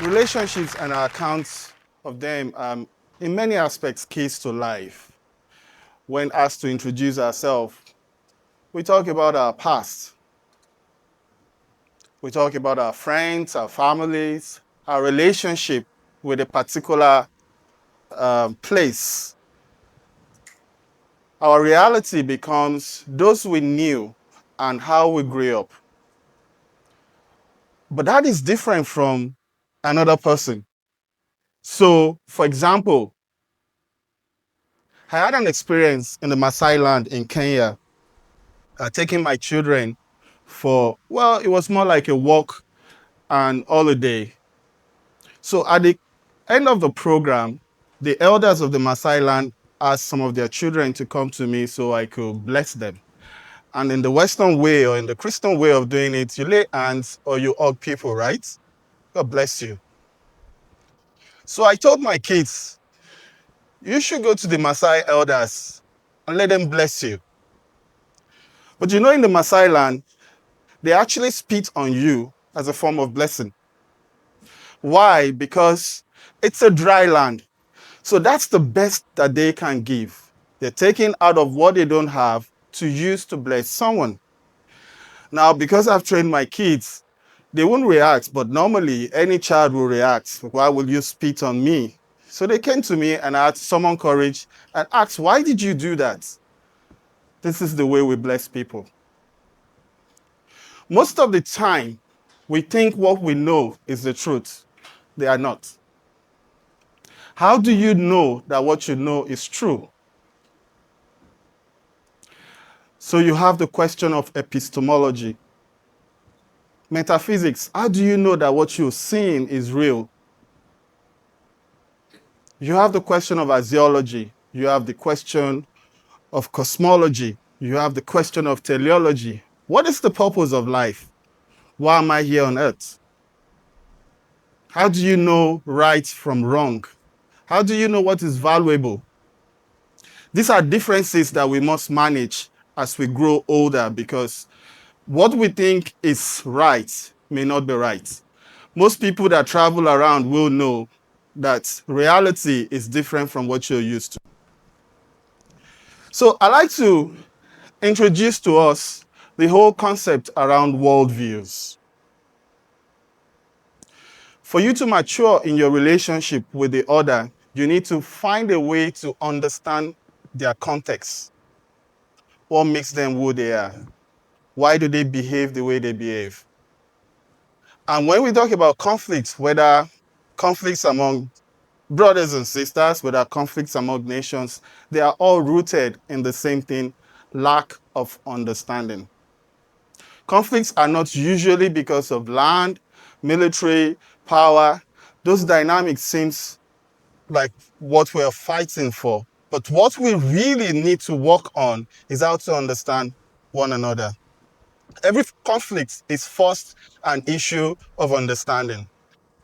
Relationships and our accounts of them, in many aspects, keys to life. When asked to introduce ourselves, we talk about our past. We talk about our friends, our families, our relationship with a particular place. Our reality becomes those we knew and how we grew up. But that is different from another person. So, for example, I had an experience in the Maasai land in Kenya, taking my children for, well, it was more like a walk and holiday. So at the end of the program, the elders of the Maasai land asked some of their children to come to me so I could bless them. And in the Western way or in the Christian way of doing it, you lay hands or you hug people, right? God bless you. So I told my kids, you should go to the Maasai elders and let them bless you. But you know, in the Maasai land, they actually spit on you as a form of blessing. Why? Because it's a dry land. So that's the best that they can give. They're taking out of what they don't have to use to bless someone. Now, because I've trained my kids, they won't react, but normally any child will react. Why will you spit on me? So they came to me and I had summoned courage and asked, why did you do that? This is the way we bless people. Most of the time, we think what we know is the truth. They are not. How do you know that what you know is true? So you have the question of epistemology. Metaphysics, how do you know that what you're seeing is real? You have the question of axiology. You have the question of cosmology. You have the question of teleology. What is the purpose of life? Why am I here on earth? How do you know right from wrong? How do you know what is valuable? These are differences that we must manage as we grow older, because what we think is right may not be right. Most people that travel around will know that reality is different from what you're used to. So I like to introduce to us the whole concept around worldviews. For you to mature in your relationship with the other, you need to find a way to understand their context. What makes them who they are? Why do they behave the way they behave? And when we talk about conflicts, whether conflicts among brothers and sisters, whether conflicts among nations, they are all rooted in the same thing: lack of understanding. Conflicts are not usually because of land, military, power. Those dynamics seems like what we're fighting for. But what we really need to work on is how to understand one another. Every conflict is first an issue of understanding,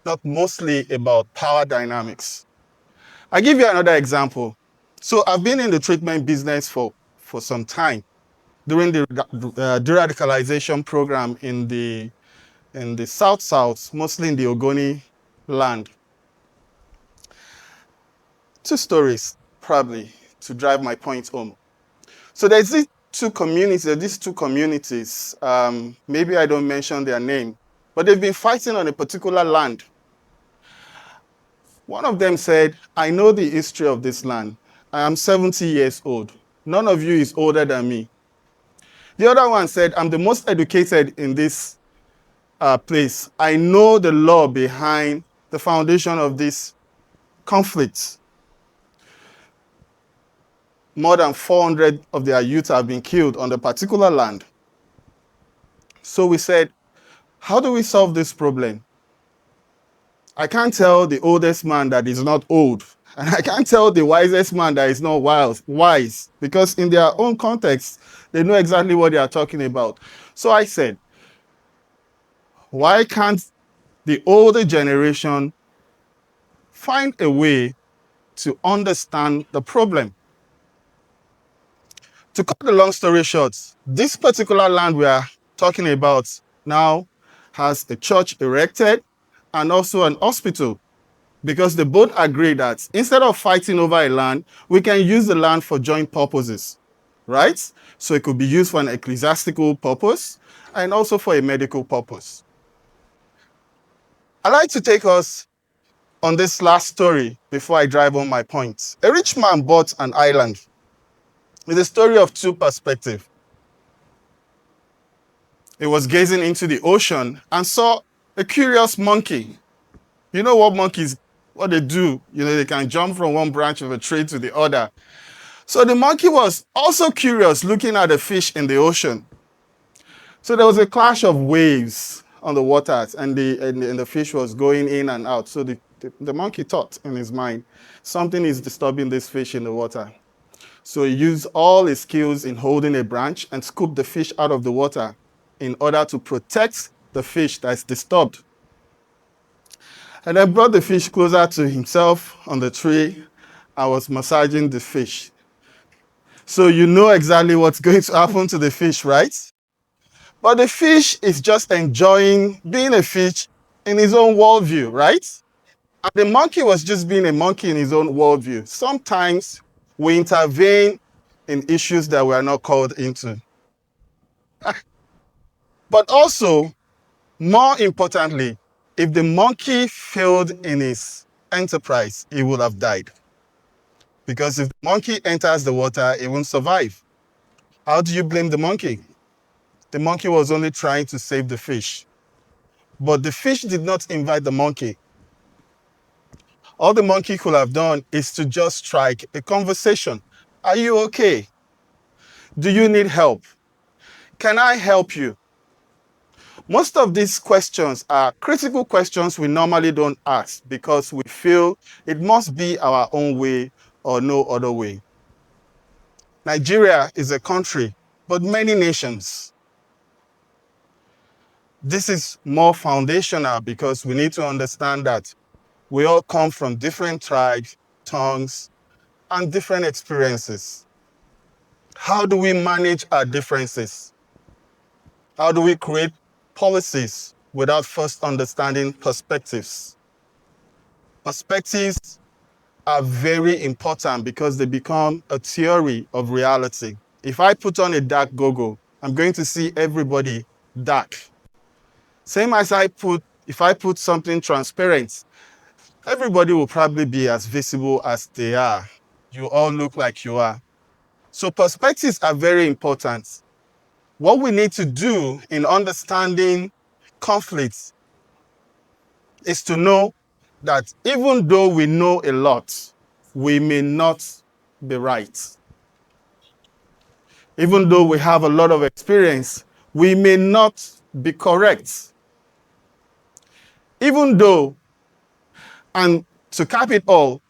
not mostly about power dynamics. I'll give you another example. So I've been in the treatment business for some time. During the de-radicalization program in the South, mostly in the Ogoni land. Two stories, probably, to drive my point home. So there's these two communities, maybe I don't mention their name, but they've been fighting on a particular land. One of them said, I know the history of this land. I am 70 years old. None of you is older than me. The other one said, I'm the most educated in this place. I know the law behind the foundation of this conflict. More than 400 of their youth have been killed on the particular land. So we said, how do we solve this problem? I can't tell the oldest man that he's not old. And I can't tell the wisest man that he's not wise, because in their own context, they know exactly what they are talking about. So I said, why can't the older generation find a way to understand the problem? To cut the long story short, this particular land we are talking about now has a church erected and also an hospital, because they both agree that instead of fighting over a land, we can use the land for joint purposes, right? So it could be used for an ecclesiastical purpose and also for a medical purpose. I'd like to take us on this last story before I drive home my point. A rich man bought an island. It's a story of two perspectives. He was gazing into the ocean and saw a curious monkey. You know what monkeys, what they do? You know, they can jump from one branch of a tree to the other. So the monkey was also curious, looking at the fish in the ocean. So there was a clash of waves on the waters, and the fish was going in and out. So the monkey thought in his mind, something is disturbing this fish in the water. So he used all his skills in holding a branch and scooped the fish out of the water in order to protect the fish that's disturbed. And then brought the fish closer to himself on the tree and was massaging the fish. So you know exactly what's going to happen to the fish, right? But the fish is just enjoying being a fish in his own worldview, right? And the monkey was just being a monkey in his own worldview. Sometimes we intervene in issues that we are not called into. But also, more importantly, if the monkey failed in his enterprise, he would have died. Because if the monkey enters the water, it won't survive. How do you blame the monkey? The monkey was only trying to save the fish. But the fish did not invite the monkey. All the monkey could have done is to just strike a conversation. Are you okay? Do you need help? Can I help you? Most of these questions are critical questions we normally don't ask because we feel it must be our own way or no other way. Nigeria is a country, but many nations. This is more foundational because we need to understand that we all come from different tribes, tongues, and different experiences. How do we manage our differences? How do we create policies without first understanding perspectives? Perspectives are very important because they become a theory of reality. If I put on a dark goggle, I'm going to see everybody dark. Same as if I put something transparent, everybody will probably be as visible as they are. You all look like you are. So perspectives are very important. What we need to do in understanding conflicts is to know that even though we know a lot, we may not be right. Even though we have a lot of experience, we may not be correct. Even though, and to cap it all,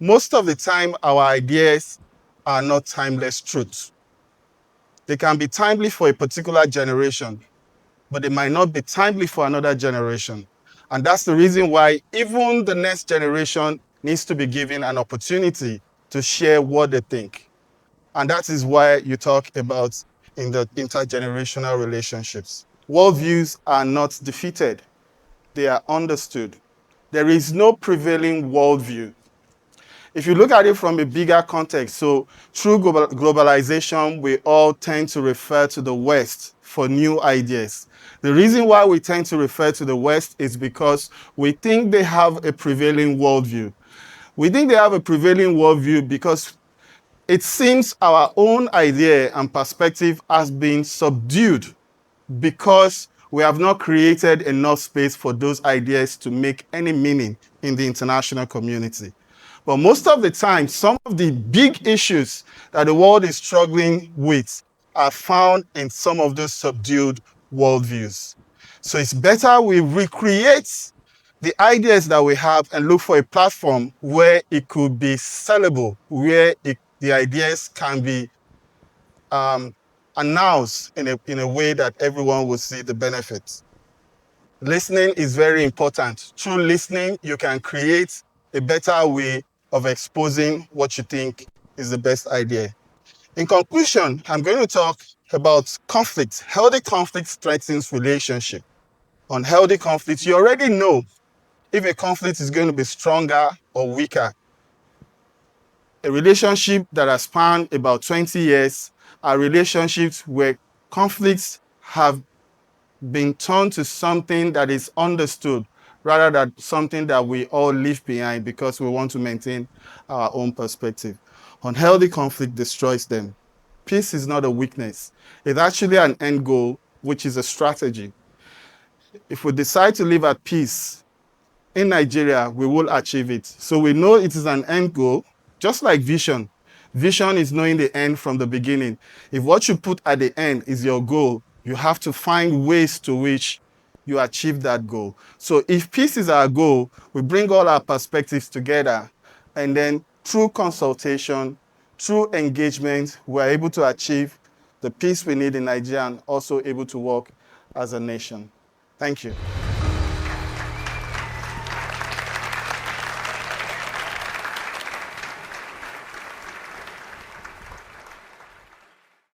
most of the time our ideas are not timeless truths. They can be timely for a particular generation, but they might not be timely for another generation. And that's the reason why even the next generation needs to be given an opportunity to share what they think. And that is why you talk about in the intergenerational relationships. Worldviews are not defeated. They are understood. There is no prevailing worldview. If you look at it from a bigger context, so through globalization, we all tend to refer to the West for new ideas. The reason why we tend to refer to the West is because we think they have a prevailing worldview. We think they have a prevailing worldview because it seems our own idea and perspective has been subdued because we have not created enough space for those ideas to make any meaning in the international community. But most of the time, some of the big issues that the world is struggling with are found in some of those subdued worldviews. So it's better we recreate the ideas that we have and look for a platform where it could be sellable, where the ideas can be announced in a way that everyone will see the benefits. Listening is very important. Through listening, you can create a better way of exposing what you think is the best idea. In conclusion, I'm going to talk about conflict. Healthy conflict strengthens relationship. Unhealthy conflict, you already know if a conflict is going to be stronger or weaker. A relationship that has spanned about 20 years are relationships where conflicts have been turned to something that is understood rather than something that we all leave behind because we want to maintain our own perspective. Unhealthy conflict destroys them. Peace is not a weakness. It's actually an end goal, which is a strategy. If we decide to live at peace in Nigeria, we will achieve it. So we know it is an end goal, just like vision. Vision is knowing the end from the beginning. If what you put at the end is your goal, you have to find ways to which you achieve that goal. So if peace is our goal, we bring all our perspectives together, and then through consultation, through engagement, we're able to achieve the peace we need in Nigeria and also able to work as a nation. Thank you.